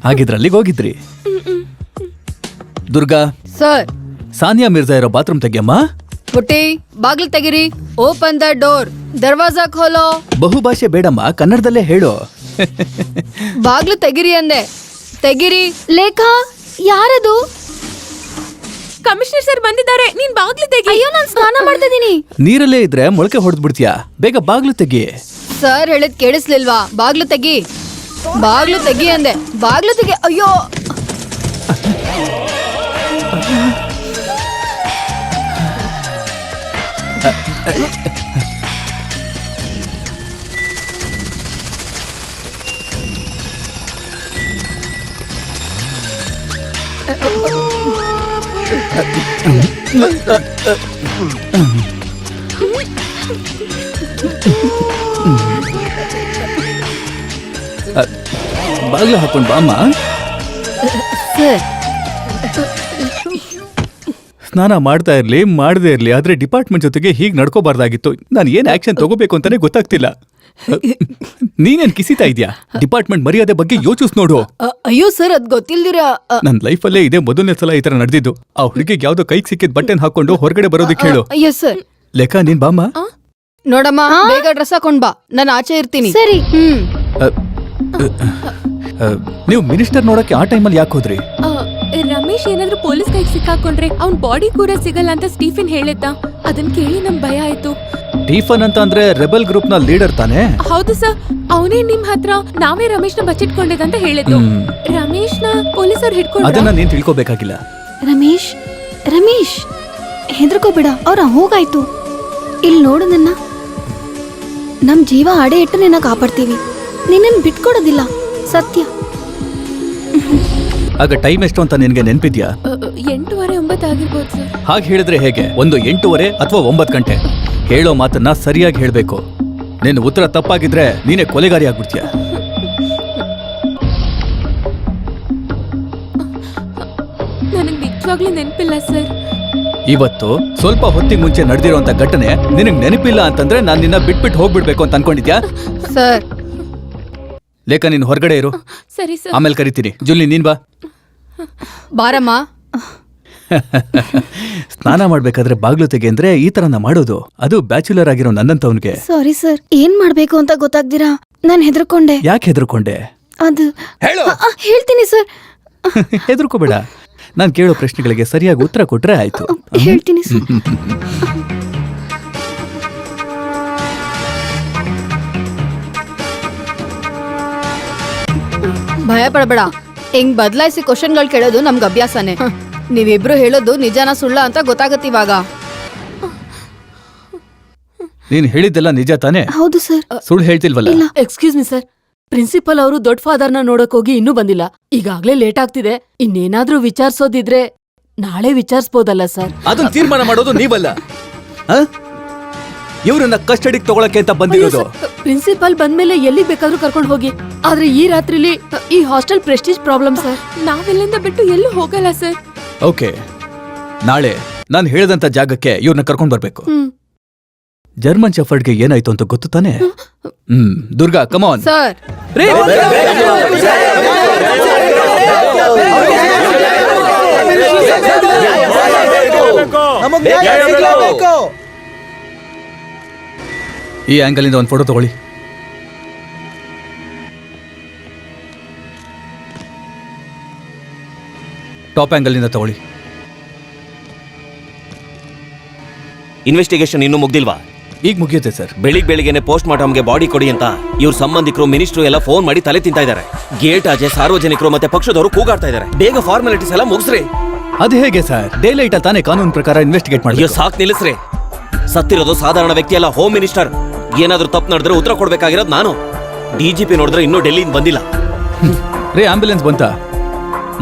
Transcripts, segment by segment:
ಹಾಗಿದ್ರೆ ಅಲ್ಲಿಗೆ ಹೋಗಿದ್ರಿ. ದುರ್ಗಾ ಸರ್. ಸಾನಿಯಾ ಮಿರ್ಜಾ ಇರೋ ಬಾತ್ರೂಮ್ ತೆಗಿಯಮ್ಮ. ಪುಟ್ಟಿ ಬಾಗ್ಲು ತೆಗಿರಿ. Open the door. ದರ್ವಾಜಾ ಖೋಲೋ. ಬಹುಭಾಷೆ ಬೇಡಮ್ಮ, ಕನ್ನಡದಲ್ಲೇ ಹೇಳು. ಬಾಗ್ಲು ತೆಗಿರಿ ಅಂದೆ. ತೆಗಿರಿ. ಲೇಖಾ ಯಾರದು? ಕಮಿಷನರ್ ಸರ್ ಬಂದಿದ್ದಾರೆ, ನೀನ್ ಬಾಗ್ಲು ತೆಗಿ. ಅಯ್ಯೋ ನಾನ್ ಸ್ನಾನ ಮಾಡ್ತಾ ಇದೀನಿ. ನೀರಲ್ಲೇ ಇದ್ರೆ ಮೊಳಕೆ ಹೊಡೆದ್ಬಿಡ್ತೀಯಾ, ಬೇಗ ಬಾಗ್ಲು ತೆಗಿ. ಸರ್ ಹೇಳಿದ್ ಕೇಳಿಸ್ಲಿಲ್ವಾ? ಬಾಗ್ಲು ತೆಗಿ. ಬಾಗ್ಲು ತೆಗಿ ಅಂದೆ. ಬಾಗ್ಲು ತೆಗಿ. ಅಯ್ಯೋ ಬಾಗ್ಲು ಹಾಕೊಂಡ್ ಬಾಮ್ಮ. ಸರ್ ಸ್ನಾನ ಮಾಡ್ತಾ ಇರ್ಲಿ ಮಾಡದೇ ಇರ್ಲಿ, ಆದ್ರೆ ಡಿಪಾರ್ಟ್ಮೆಂಟ್ ಜೊತೆಗೆ ಹೀಗ್ ನಡ್ಕೋಬಾರ್ದಾಗಿತ್ತು. ನಾನು ಏನ್ ಆಕ್ಷನ್ ತಗೋಬೇಕು ಅಂತಾನೆ ಗೊತ್ತಾಗ್ತಿಲ್ಲ. ನೀನೇನ್ ಕಿಸಿತಾ ಇದ್ಯಾ? ಡಿಪಾರ್ಟ್ಮೆಂಟ್ ಮರ್ಯಾದೆ ಬಗ್ಗೆ ಯೋಚಿಸ್ ನೋಡು. ಅಯ್ಯೋ ಸರ್ ಅದ್ ಗೊತ್ತಿಲ್ದಿರ. ನನ್ ಲೈಫಲ್ಲೇ ಇದೇ ಮೊದಲನೇ ಸಲ ಈ ತರ ನಡೆದಿದ್ದು. ಆ ಹುಡುಗಿಗೆ ಯಾವ್ದೋ ಕೈಗೆ ಸಿಕ್ಕಿದ್ ಬಟ್ಟೆನ್ ಹಾಕೊಂಡು ಹೊರಗಡೆ ಬರೋದಕ್ಕೆ ಹೇಳು. ಅಯ್ಯೋ ಸರ್. ಲೆಕ್ಕ ನೀನ್ ಬಾಮ್ಮ. ನೋಡಮ್ಮ ಬೇಗ ಡ್ರೆಸ್ ಹಾಕೊಂಡ್ ಬಾ, ನಾನು ಆಚೆ ಇರ್ತೀನಿ. ಸರಿ. ನೀವು ಮಿನಿಸ್ಟರ್ ನೋಡಕ್ಕೆ ಆ ಟೈಮಲ್ಲಿ ಯಾಕೆ ಹೋದ್ರಿ? ರಮೇಶ್ ಏನಾದ್ರೂ ಪೊಲೀಸ್ ಕೈಗೆ ಸಿಕ್ಕಾಕೊಂಡ್ರೆ ಅವ್ನ್ ಬಾಡಿ ಕೂಡ ಸಿಗಲ್ಲ ಅಂತ ಸ್ಟೀಫನ್ ಹೇಳಿದ್ದ. ಅದನ್ ಕೇಳಿ ನಮ್ ಭಯ ಆಯ್ತು. ಸ್ಟೀಫನ್ ಅಂತ ಅಂದ್ರೆ ರೆಬೆಲ್ ಗ್ರೂಪ್ ನ ಲೀಡರ್ ತಾನೆ? ಹೌದು ಸರ್, ಅವನೇ ನಿಮ್ ಹತ್ರ ನಾವೇ ರಮೇಶ್ ನ ಬಚ್ಚಿಟ್ಕೊಂಡಿದಂತ ಹೇಳಿದ್ದು. ರಮೇಶ್ ನ ಪೊಲೀಸರು ಹಿಡ್ಕೊಂಡು. ಅದನ್ನ ನೀನ್ ತಿಳ್ಕೊಬೇಕಾಗಿಲ್ಲ. ರಮೇಶ್ ರಮೇಶ್ ಹೆದರ್ಕೋಬೇಡ, ಅವ್ರ ಹೋಗಾಯ್ತು. ಇಲ್ಲಿ ನೋಡು ನನ್ನ, ನಮ್ ಜೀವ ಅಡೆ ಇಟ್ಟು ನಿನ್ನ ಕಾಪಾಡ್ತೀವಿ, ನಿನ್ನನ್ ಬಿಟ್ಕೊಡೋದಿಲ್ಲ, ಸತ್ಯ. ಆಗ ಟೈಮ್ ಎಷ್ಟು ಅಂತ ನಿನ್ಗೆ ನೆನ್ಪಿದ್ಯಾ? 8:09 ಆಗಿರ್ಬೋದು ಸರ್. ಹಾಗೆ ಹೇಳಿದ್ರೆ ಹೇಗೆ? ಒಂದು 8:30 ಅಥವಾ 9 ಗಂಟೆ. ಹೇಳೋ ಮಾತನ್ನ ಸರಿಯಾಗಿ ಹೇಳ್ಬೇಕು. ನಿನ್ನ ಉತ್ತರ ತಪ್ಪಾಗಿದ್ರೆ ನೀನೇ ಕೊಲೆಗಾರಿ ಆಗ್ಬಿಡ್ತೀಯ. ನನಗ್ ನಿಜವಾಗ್ಲೂ ನೆನಪಿಲ್ಲ ಸರ್. ಇವತ್ತು ಸ್ವಲ್ಪ ಹೊತ್ತಿಗೆ ಮುಂಚೆ ನಡೆದಿರುವಂತ ಘಟನೆ ನಿನಗ್ ನೆನಪಿಲ್ಲ ಅಂತಂದ್ರೆ ನಾನು ನಿನ್ನ ಬಿಟ್ಬಿಟ್ಟು ಹೋಗ್ಬಿಡ್ಬೇಕು ಅಂತ ಅನ್ಕೊಂಡಿದ್ಯಾ? ಸರ್ ಲೇಖ ನೀನ್ ಹೊರಗಡೆ ಇರು, ಸರಿ ಸರ್. ಆಮೇಲೆ ಕರಿತೀನಿ. ಜುಲಿ ನೀನ್ ಬಾ. ಬಾರಮ್ಮ. ಸ್ನಾನ ಮಾಡ್ಬೇಕಾದ್ರೆ ಬಾಗ್ಲು ತೆಗೆ ಅಂದ್ರೆ ಈ ತರನ ಮಾಡೋದು, ಅದು ಬ್ಯಾಚುಲರ್ ಆಗಿರೋ ನನ್ನಂತವನ್ಗೆ. ಸಾರಿ ಸರ್, ಏನ್ ಮಾಡ್ಬೇಕು ಅಂತ ಗೊತ್ತಾಗ್ದಿರಾ ನಾನ್ ಹೆದರ್ಕೊಂಡೆ. ಯಾಕೆ ಹೆದರ್ಕೊಂಡೆ? ಅದು ಹೇಳ್ತೀನಿ ಸರ್. ಹೆದರ್ಕೋಬೇಡ, ನಾನ್ ಕೇಳೋ ಪ್ರಶ್ನೆಗಳಿಗೆ ಸರಿಯಾಗಿ ಉತ್ತರ ಕೊಟ್ರೆ ಆಯ್ತು. ಹೇಳ್ತೀನಿ ಸರ್. ಭಯ ಪಡಬೇಡ. ಹಿಂಗ್ ಬದಲಾಯಿಸಿ ಕ್ವಶನ್ಗಳು ಕೇಳೋದು ನಮ್ಗೆ ಅಭ್ಯಾಸನೇ. ನೀವಿಬ್ರು ಹೇಳೋದು ನಿಜಾನ ಸುಳ್ಳ ಅಂತ ಗೊತ್ತಾಗತ್ತೆ ಇವಾಗ. ನೀನ್ ಹೇಳಿದ್ದೆಲ್ಲ ನಿಜ ತಾನೇ? ಹೌದು ಸರ್. ಸುಳ್ಳು ಹೇಳ್ತಿಲ್ವಲ್ಲ? ಎಕ್ಸ್ಕ್ಯೂಸ್ ಮಿ ಸರ್, ಪ್ರಿನ್ಸಿಪಲ್ ಅವರು ದೊಡ್ಡ ಫಾದರ್ನ ನೋಡಕ್ ಹೋಗಿ ಇನ್ನೂ ಬಂದಿಲ್ಲ. ಈಗಾಗ್ಲೇ ಲೇಟ್ ಆಗ್ತಿದೆ. ಇನ್ನೇನಾದ್ರೂ ವಿಚಾರಿಸೋದಿದ್ರೆ ನಾಳೆ ವಿಚಾರಿಸಬಹುದಲ್ಲ ಸರ್? ಅದನ್ನ ತೀರ್ಮಾನ ಮಾಡೋದು ನೀವಲ್ಲ. ಇವ್ರನ್ನ ಕಸ್ಟಡಿಗೆ ತಗೊಳಕ್ಕೆ ಅಂತ ಬಂದಿರೋದು. ಪ್ರಿನ್ಸಿಪಲ್ ಬಂದ್ಮೇಲೆ ಎಲ್ಲಿಗ್ ಬೇಕಾದ್ರೂ ಕರ್ಕೊಂಡು ಹೋಗಿ, ಆದ್ರೆ ಈ ರಾತ್ರಿಲಿ ಈ ಹಾಸ್ಟೆಲ್ ಪ್ರೆಸ್ಟೀಜ್ ಪ್ರಾಬ್ಲಮ್ ಸರ್. ನಾವೆಲ್ಲಿಂದ ಬಿಟ್ಟು ಎಲ್ಲೂ ಹೋಗಲ್ಲ ಸರ್. ಓಕೆ, ನಾಳೆ ನಾನು ಹೇಳಿದಂತ ಜಾಗಕ್ಕೆ ಇವ್ರನ್ನ ಕರ್ಕೊಂಡ್ ಬರ್ಬೇಕು. ಜರ್ಮನ್ ಶೆಫರ್ಡ್ಗೆ ಏನಾಯ್ತು ಅಂತ ಗೊತ್ತು ತಾನೆ? ದುರ್ಗಾ ಕಮಾನ್. ಸರ್ ಈ ಆಂಗಲ್ ಇಂದ ಒಂದು ಫೋಟೋ ತಗೊಳ್ಳಿ. ಟಾಪ್ ಆಂಗಲ್ ಇಂದ ತಗೊಳ್ಳಿ. ಇನ್ವೆಸ್ಟಿಗೇಷನ್ ಇನ್ನೂ ಮುಗ್ದಿಲ್ವಾ? ಈಗ ಮುಗಿಯುತ್ತೆ ಸರ್. ಬೆಳಿಗ್ಗೆನೆ ಪೋಸ್ಟ್ ಮಾರ್ಟಮ್ಗೆ ಬಾಡಿ ಕೊಡಿ ಅಂತ ಇವ್ರ ಸಂಬಂಧಿಕರು, ಮಿನಿಸ್ಟ್ರು ಎಲ್ಲ ಫೋನ್ ಮಾಡಿ ತಲೆ ತಿಂತಾ ಇದ್ದಾರೆ. ಗೇಟ್ ಆಚೆ ಸಾರ್ವಜನಿಕರು ಮತ್ತೆ ಪಕ್ಷದವರು ಕೂಗಾಡ್ತಾ ಇದ್ದಾರೆ. ಬೇಗ ಫಾರ್ಮಾಲಿಟೀಸ್ ಎಲ್ಲ ಮುಗಿಸ್ರಿ. ಅದು ಹೇಗೆ ಸರ್? ಡೇ ಲೈಟ್ ತಾನೇ ಕಾನೂನು ಪ್ರಕಾರ ಇನ್ವೆಸ್ಟಿಗೇಟ್ ಮಾಡಿ. ಸಾಕ್ ನಿಲ್ಲಿಸ್ರಿ. ಸತ್ತಿರೋದು ಸಾಧಾರಣ ವ್ಯಕ್ತಿ ಅಲ್ಲ, ಹೋಮ್ ಮಿನಿಸ್ಟರ್. ಏನಾದ್ರೂ ತಪ್ಪು ನಡೆದ್ರೆ ಉತ್ತರ ಕೊಡ್ಬೇಕಾಗಿರೋದು ನಾನು. ಡಿಜಿಪಿ ನೋಡಿದ್ರೆ ಇನ್ನೂ ಡೆಲ್ಲಿಯಿಂದ ಬಂದಿಲ್ಲ. ರೇ ಆಂಬ್ಯುಲೆನ್ಸ್ ಬಂತ?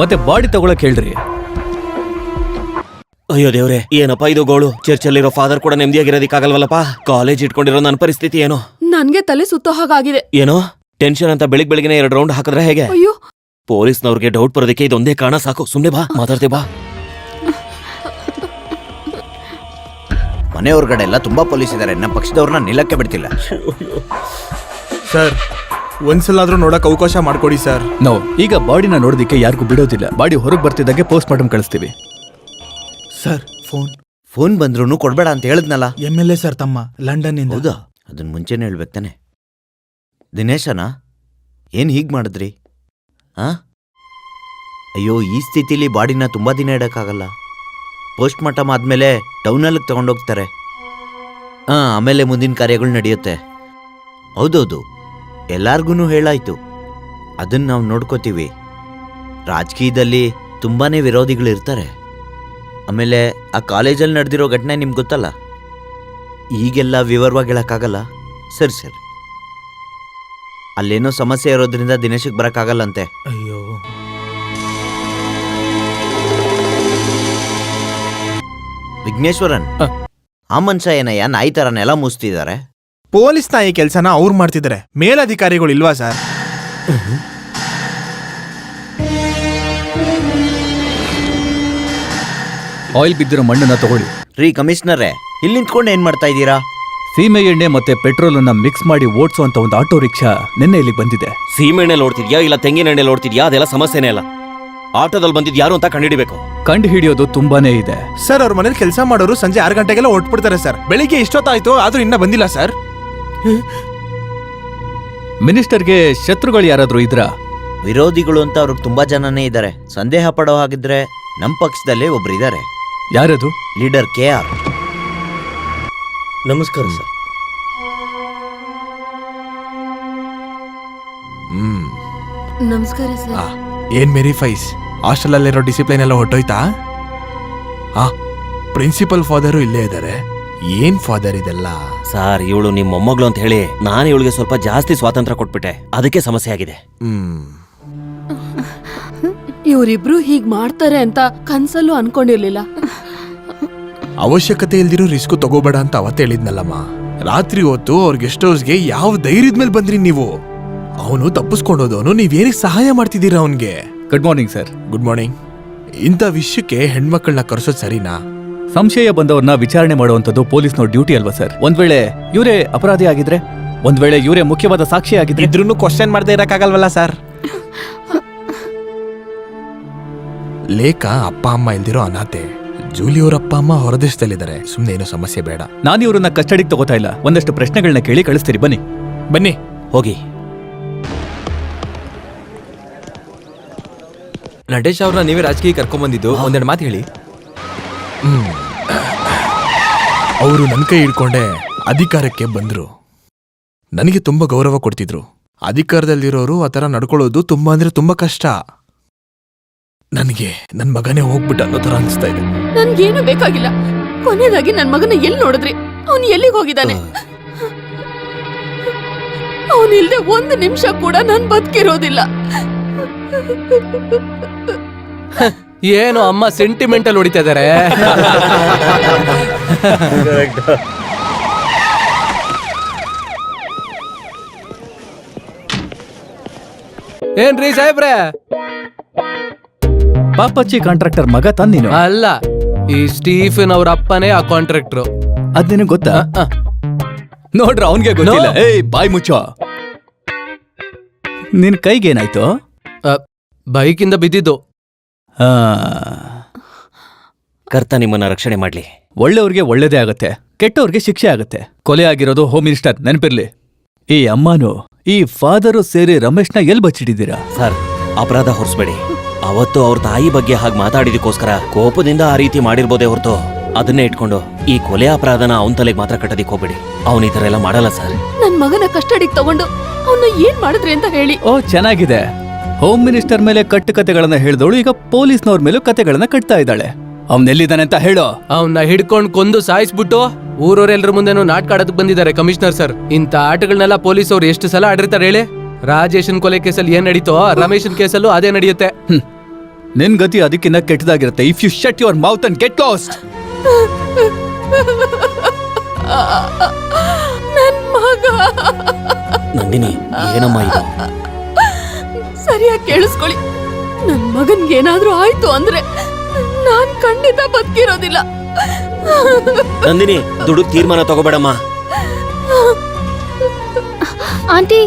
ಮತ್ತೆ ಬಾಡಿ ತಗೊಳಕ್ ಹೇಳ್ರಿ. ಅಯ್ಯೋ ದೇವ್ರೆ, ಏನಪ್ಪಾ ಇದು ಗೋಳು. ಚರ್ಚಲ್ಲಿರೋ ಫಾದರ್ ಕೂಡ ನೆಮ್ಮದಿಯಾಗಿರೋದಕ್ಕಾಗಲ್ವಲ್ಲಪ್ಪ. ಕಾಲೇಜ್ ಇಟ್ಕೊಂಡಿರೋ ನನ್ನ ಪರಿಸ್ಥಿತಿ ಏನೋ. ನನ್ಗೆ ತಲೆ ಸುತ್ತೋ ಹಾಗಾಗಿದೆ. ಏನೋ ಟೆನ್ಷನ್ ಅಂತ ಬೆಳಿಗ್ಗೆನೆ 2 ರೌಂಡ್ ಹಾಕಿದ್ರೆ ಹೇಗೆ? ಅಯ್ಯೋ, ಪೊಲೀಸ್ನವ್ರಿಗೆ ಡೌಟ್ ಬರೋದಕ್ಕೆ ಇದೊಂದೇ ಕಾರಣ ಸಾಕು. ಸುಮ್ನೆ ಬಾ, ಮಾತಾಡ್ತೇ ಬಾ. ಮನೆ ಹೊರಗಡೆ ಎಲ್ಲ ತುಂಬಾ ಪೊಲೀಸ್ ಇದ್ದಾರೆ. ನಮ್ಮ ಪಕ್ಷದವ್ರನ್ನ ನಿಲ್ಲಕ್ಕೆ ಬಿಡ್ತಿಲ್ಲ. ಸರ್, ಒಂದ್ಸಲಾದ್ರೂ ನೋಡಕ್ ಅವಕಾಶ ಮಾಡ್ಕೊಡಿ ಸರ್. ನೋ, ಈಗ ಬಾಡಿನ ನೋಡೋದಿಕ್ಕೆ ಯಾರಿಗೂ ಬಿಡೋದಿಲ್ಲ. ಬಾಡಿ ಹೊರಗೆ ಬರ್ತಿದ್ದಾಗೆ ಪೋಸ್ಟ್ ಮಾರ್ಟಮ್ ಕಳಿಸ್ತೀವಿ. ಸರ್ ಫೋನ್ ಬಂದ್ರು ಕೊಡ್ಬೇಡ ಅಂತ ಹೇಳಿದ್ನಲ್ಲ. MLA ಸರ್ ತಮ್ಮ ಲಂಡನ್ ಇಂದ. ಹೌದಾ? ಅದನ್ನ ಮುಂಚೆನೆ ಹೇಳ್ಬೇಕು ತಾನೆ. ದಿನೇಶನ ಏನ್ ಹೀಗ್ ಮಾಡಿದ್ರಿ? ಆ ಅಯ್ಯೋ, ಈ ಸ್ಥಿತಿಲಿ ಬಾಡಿನ ತುಂಬಾ ದಿನ ಇಡಕ್ಕಾಗಲ್ಲ. ಪೋಸ್ಟ್ ಮಾರ್ಟಮ್ ಆದ್ಮೇಲೆ ಟೌನಲ್ಲಿ ತಗೊಂಡೋಗ್ತಾರೆ. ಆಮೇಲೆ ಮುಂದಿನ ಕಾರ್ಯಗಳು ನಡೆಯುತ್ತೆ. ಹೌದೌದು, ಎಲ್ಲಾರ್ಗು ಹೇಳಾಯ್ತು. ಅದನ್ನ ನಾವು ನೋಡ್ಕೋತೀವಿ. ರಾಜಕೀಯದಲ್ಲಿ ತುಂಬಾನೇ ವಿರೋಧಿಗಳಿರ್ತಾರೆ. ಆಮೇಲೆ ಆ ಕಾಲೇಜಲ್ಲಿ ನಡೆದಿರೋ ಘಟನೆ ನಿಮ್ಗೆ ಗೊತ್ತಲ್ಲ. ಈಗೆಲ್ಲ ವಿವರವಾಗಿ ಹೇಳಕ್ಕಾಗಲ್ಲ. ಸರಿ ಸರಿ, ಅಲ್ಲೇನೋ ಸಮಸ್ಯೆ ಇರೋದ್ರಿಂದ ದಿನೇಶಕ್ಕೆ ಬರೋಕ್ಕಾಗಲ್ಲಂತೆ. ಅಯ್ಯೋ, ವಿಘ್ನೇಶ್ವರನ್, ಆ ಮನುಷ್ಯ ಏನಯ್ಯ ನಾಯಿ ಥರನೆಲ್ಲ ಮುಸ್ತಿದ್ದಾರೆ? ಪೊಲೀಸ್ ನಾಯಿ ಕೆಲಸನ ಅವ್ರು ಮಾಡ್ತಿದ್ದಾರೆ, ಮೇಲಧಿಕಾರಿಗಳು ಇಲ್ವಾ ಸರ್? ಆಯಿಲ್ ಬಿದ್ದಿರೋ ಮಣ್ಣನ್ನ ತಗೊಳ್ಳಿ. ರೀ ಕಮಿಷನರೇ, ಇಲ್ಲಿ ನಿಂತ್ಕೊಂಡು ಏನ್ ಮಾಡ್ತಾ ಇದ್ದೀರಾ? ಸೀಮೆ ಎಣ್ಣೆ ಮತ್ತೆ ಪೆಟ್ರೋಲ್ ಅನ್ನ ಮಿಕ್ಸ್ ಮಾಡಿ ಓಡಿಸುವಂತ ಒಂದು ಆಟೋ ರಿಕ್ಷಾ ನಿನ್ನೆ ಇಲ್ಲಿ ಬಂದಿದೆ. ಸೀಮೆಣ್ಣೆ ಓಡ್ತಿದ್ಯಾ ಇಲ್ಲ ತೆಂಗಿನ ಎಣ್ಣೆ ಓಡ್ತಿದ್ಯಾ ಅದೆಲ್ಲ ಸಮಸ್ಯೆನೇ ಅಲ್ಲ. ಆಟೋದಲ್ಲಿ ಬಂದಿದ್ ಯಾರು ಅಂತ ಕಂಡುಹಿಡಿಬೇಕು. ಕಂಡು ಹಿಡಿಯೋದು ತುಂಬಾನೇ ಇದೆ. ಸರ್, ಅವ್ರ ಮನೇಲಿ ಕೆಲಸ ಮಾಡೋರು ಸಂಜೆ 6 ಗಂಟೆಗೆಲ್ಲ ಹೊಟ್ಬಿಡ್ತಾರೆ ಸರ್. ಬೆಳಿಗ್ಗೆ ಇಷ್ಟೊತ್ತಾಯ್ತು ಆದ್ರೂ ಇನ್ನ ಬಂದಿಲ್ಲ ಸರ್. ಮಿನಿಸ್ಟರ್ಗೆ ಶತ್ರುಗಳು ಯಾರಾದ್ರೂ ಇದ್ರಾ? ವಿರೋಧಿಗಳು ಅಂತ ಅವ್ರಿಗೆ ತುಂಬಾ ಜನನೇ ಇದ್ದಾರೆ. ಸಂದೇಹ ಪಡೋ ಹಾಗಿದ್ರೆ ನಮ್ಮ ಪಕ್ಷದಲ್ಲೇ ಒಬ್ರು ಇದ್ದಾರೆ. ಯಾರದು? Leader KR. ನಮಸ್ಕಾರ ಸರ್. ನಮಸ್ಕಾರ ಸರ್. ಏನ್ ಮೇರಿ ಫೈಸ್, ಹಾಸ್ಟೆಲ್ ಅಲ್ಲಿರೋ ಡಿಸಿಪ್ಲೈನ್ ಎಲ್ಲ ಹೊಟ್ಟೋಯ್ತಾ? ಪ್ರಿನ್ಸಿಪಲ್ ಫಾದರು ಇಲ್ಲೇ ಇದ್ದಾರೆ. ಏನ್ ಫಾದರ್ ಇದೆಲ್ಲ? ಸರ್, ಇವಳು ನಿಮ್ಮ ಮೊಮ್ಮಗಳು ಅಂತ ಹೇಳಿ ನಾನು ಇವಳಿಗೆ ಸ್ವಲ್ಪ ಜಾಸ್ತಿ ಸ್ವಾತಂತ್ರ್ಯ ಕೊಟ್ಬಿಟ್ಟೆ. ಅದಕ್ಕೆ ಸಮಸ್ಯೆ ಆಗಿದೆ. ಇವರಿಬ್ರು ಹೀಗ್ ಮಾಡ್ತಾರೆ ಅಂತ ಕನ್ಸಲ್ಲೂ ಅನ್ಕೊಂಡಿರ್ಲಿಲ್ಲ. ಅವಶ್ಯಕತೆ ಇಲ್ದಿರೋ ರಿಸ್ಕ್ ತಗೋಬೇಡ ಅಂತ ಅವತ್ತೇ ಹೇಳಿದ್ನಲ್ಲಮ್ಮ. ರಾತ್ರಿ ಹೊತ್ತು ಅವ್ರ ಗೆಸ್ಟ್ ಹೌಸ್ಗೆ ಯಾವ ಧೈರ್ಯದ ಮೇಲೆ ಬಂದ್ರಿ ನೀವು? ಅವನು ತಪ್ಪಿಸ್ಕೊಂಡೋದವನು, ನೀವೇನಿಗೆ ಸಹಾಯ ಮಾಡ್ತಿದ್ದೀರಾ ಅವನ್ಗೆ? Good morning sir. Good morning. ಇಂಥ ವಿಷಯಕ್ಕೆ ಹೆಣ್ಮಕ್ಳನ್ನ ಕರ್ಸೋದ್ ಸರಿನಾ? ಸಂಶಯ ಬಂದವ್ರನ್ನ ವಿಚಾರಣೆ ಮಾಡುವಂತದ್ದು ಪೊಲೀಸ್ನವ್ರ ಡ್ಯೂಟಿ ಅಲ್ವಾ ಸರ್? ಒಂದ್ ವೇಳೆ ಇವರೇ ಅಪರಾಧಿ ಆಗಿದ್ರೆ, ಒಂದ್ ವೇಳೆ ಇವರೇ ಮುಖ್ಯವಾದ ಸಾಕ್ಷಿ ಆಗಿದ್ರೆ, ಇದ್ರೂ ಕ್ವಶನ್ ಮಾಡದೆ ಇರಕ್ಕಾಗಲ್ವಲ್ಲ ಸರ್? ಲೇಖ ಅಪ್ಪ ಅಮ್ಮ ಇಲ್ದಿರೋ ಅನಾಥೆ. ಜೂಲಿ ಅವ್ರ ಅಪ್ಪ ಅಮ್ಮ ಹೊರದೇಶದಲ್ಲಿದ್ದಾರೆ. ಸುಮ್ನೆ ಏನೋ ಸಮಸ್ಯೆ ಬೇಡ. ನಾನು ಇವ್ರನ್ನ ಕಸ್ಟಡಿಗೆ ತಗೋತಾ ಇಲ್ಲ. ಒಂದಷ್ಟು ಪ್ರಶ್ನೆಗಳನ್ನ ಕೇಳಿ ಕಳಿಸ್ತೀರಿ. ಬನ್ನಿ ಬನ್ನಿ. ಹೋಗಿ. ನಟೇಶ್ ಅವ್ರನ್ನ ನೀವೇ ರಾಜಕೀಯ ಕರ್ಕೊಂಡ್ಬಂದಿದ್ದು, ಒಂದೆರಡು ಮಾತು ಹೇಳಿ. ಅವರು ನನ್ನ ಕೈ ಹಿಡ್ಕೊಂಡೆ ಅಧಿಕಾರಕ್ಕೆ ಬಂದ್ರು. ನನಗೆ ತುಂಬಾ ಗೌರವ ಕೊಡ್ತಿದ್ರು. ಅಧಿಕಾರದಲ್ಲಿರೋರು ಆ ಥರ ನಡ್ಕೊಳ್ಳೋದು ತುಂಬಾ ಅಂದ್ರೆ ತುಂಬಾ ಕಷ್ಟ. ನನಗೆ ನನ್ನ ಮಗನೇ ಹೋಗ್ಬಿಟ್ಟು ಅನ್ನೋ ತರ ಅನಿಸ್ತಾ ಇದೆ. ನನ್ಗೇನು ಬೇಕಾಗಿಲ್ಲ. ಕೊನೆಯದಾಗಿ ನನ್ ಮಗನ ಎಲ್ಲಿ ನೋಡಿದ್ರಿ? ಅವನು ಎಲ್ಲಿಗೆ ಹೋಗಿದ್ದಾನೆ? ಅವನಿಲ್ದೆ 1 ನಿಮಿಷ ಕೂಡ ನಾನ್ ಬದುಕಿರೋದಿಲ್ಲ. ಏನು ಅಮ್ಮ ಸೆಂಟಿಮೆಂಟಲ್ ಹೊಡಿತಾ ಇದಾರೆ. ಏನ್ರಿ ಸಾಹೇಬ್ರೆ? ಪಾಪಚ್ಚಿ ಕಾಂಟ್ರಾಕ್ಟರ್ ಮಗ ತಂದಿನ? ಅಲ್ಲ, ಈ ಸ್ಟೀಫನ್ ಅವ್ರ ಅಪ್ಪನೇ ಆ ಕಾಂಟ್ರಾಕ್ಟ್ರು. ಅದ್ ನಿನಗ್ ಗೊತ್ತಾ? ನೋಡ್ರ, ಅವನ್ಗೆ ಗೊತ್ತಿಲ್ಲ. ಏಯ್, ಬಾಯ್ ಮುಚ್ಚೋ. ನಿನ್ ಕೈಗೇನಾಯ್ತು? ಬೈಕಿಂದ ಬಿದ್ದಿದ್ದು. ಕರ್ತ ನಿಮ್ಮನ್ನ ರಕ್ಷಣೆ ಮಾಡ್ಲಿ. ಒಳ್ಳೆಯವ್ರಿಗೆ ಒಳ್ಳೇದೇ ಆಗತ್ತೆ, ಕೆಟ್ಟವ್ರಿಗೆ ಶಿಕ್ಷೆ ಆಗತ್ತೆ. ಕೊಲೆ ಆಗಿರೋದು ಹೋಮ್ ಮಿನಿಸ್ಟರ್, ನೆನಪಿರ್ಲಿ. ಈ ಅಮ್ಮನು ಈ ಫಾದರು ಸೇರಿ ರಮೇಶ್ನ ಎಲ್ ಬಚ್ಚಿಟ್ಟಿದ್ದೀರಾ? ಸರ್, ಅಪರಾಧ ಹೊರಿಸ್ಬೇಡಿ. ಅವತ್ತು ಅವ್ರ ತಾಯಿ ಬಗ್ಗೆ ಹಾಗೆ ಮಾತಾಡಿದಕ್ಕೋಸ್ಕರ ಕೋಪದಿಂದ ಆ ರೀತಿ ಮಾಡಿರ್ಬೋದೇ ಹೊರತು ಅದನ್ನೇ ಇಟ್ಕೊಂಡು ಈ ಕೊಲೆ ಅಪರಾಧನ ಅವನ ತಲೆಗೆ ಮಾತ್ರ ಕಟ್ಟೋದಿಕ್ ಹೋಗ್ಬೇಡಿ. ಅವನ ಈ ತರ ಎಲ್ಲ ಮಾಡಲ್ಲ ಸರ್. ನನ್ ಮಗನ ಕಸ್ಟಡಿಗೆ ತಗೊಂಡು ಅವನ್ನ ಏನ್ ಮಾಡಿದ್ರಿ ಅಂತ ಹೇಳಿ. ಓ, ಚೆನ್ನಾಗಿದೆ. ಹೋಮ್ ಮಿನಿಸ್ಟರ್ ಮೇಲೆ ಕಟ್ಟು ಕತೆಗಳನ್ನ ಹೇಳಿದವಳು ಈಗ ಪೊಲೀಸ್ನವ್ರ ಮೇಲೂ ಕತೆಗಳನ್ನ ಕಟ್ತಾ ಇದ್ದಾಳೆ. ಅವನೆಲ್ಲಿದ್ದಾನೆ ಅಂತ ಹೇಳೋ. ಅವನ್ನ ಹಿಡ್ಕೊಂಡು ಕೊಂದು ಸಾಯಿಸ್ಬಿಟ್ಟು ಊರವರೆಲ್ಲರ ಮುಂದೆನೂ ನಾಟಕ ಆಡೋದಕ್ಕೆ ಬಂದಿದ್ದಾರೆ ಕಮಿಷನರ್ ಸರ್. ಇಂಥ ಆಟಗಳನ್ನೆಲ್ಲ ಪೊಲೀಸ್ ಅವ್ರು ಎಷ್ಟು ಸಲ ಆಡಿರ್ತಾರೆ ಹೇಳಿ? ರಾಜೇಶನ್ ಕೊಲೆ ಕೇಸಲ್ಲಿ ಏನ್ ನಡೀತೋ ರಮೇಶನ್ ಕೇಸಲ್ಲೂ ಅದೇ ನಡೆಯುತ್ತೆ. ನಿನ್ ಗತಿ ಅದಕ್ಕಿಂತ ಕೆಟ್ಟದಾಗಿರುತ್ತೆ. If you shut your mouth and get lost. ನನ್ ಮಗ. ನಂದಿನಿ, ಏನಮ್ಮ ಇದು? ಸರಿಯಾಗಿ ಕೇಳಿಸ್ಕೊಳ್ಳಿ. ನನ್ ಮಗನ್ಗೆ ಏನಾದ್ರೂ ಆಯ್ತು ಅಂದ್ರೆ ನಾನ್ ಖಂಡಿತ ಬದುಕಿರೋದಿಲ್ಲ. ನಂದಿನಿ, ದುಡುಕ್ ತೀರ್ಮಾನ ತಗೋಬೇಡಮ್ಮ. ಆಂಟಿ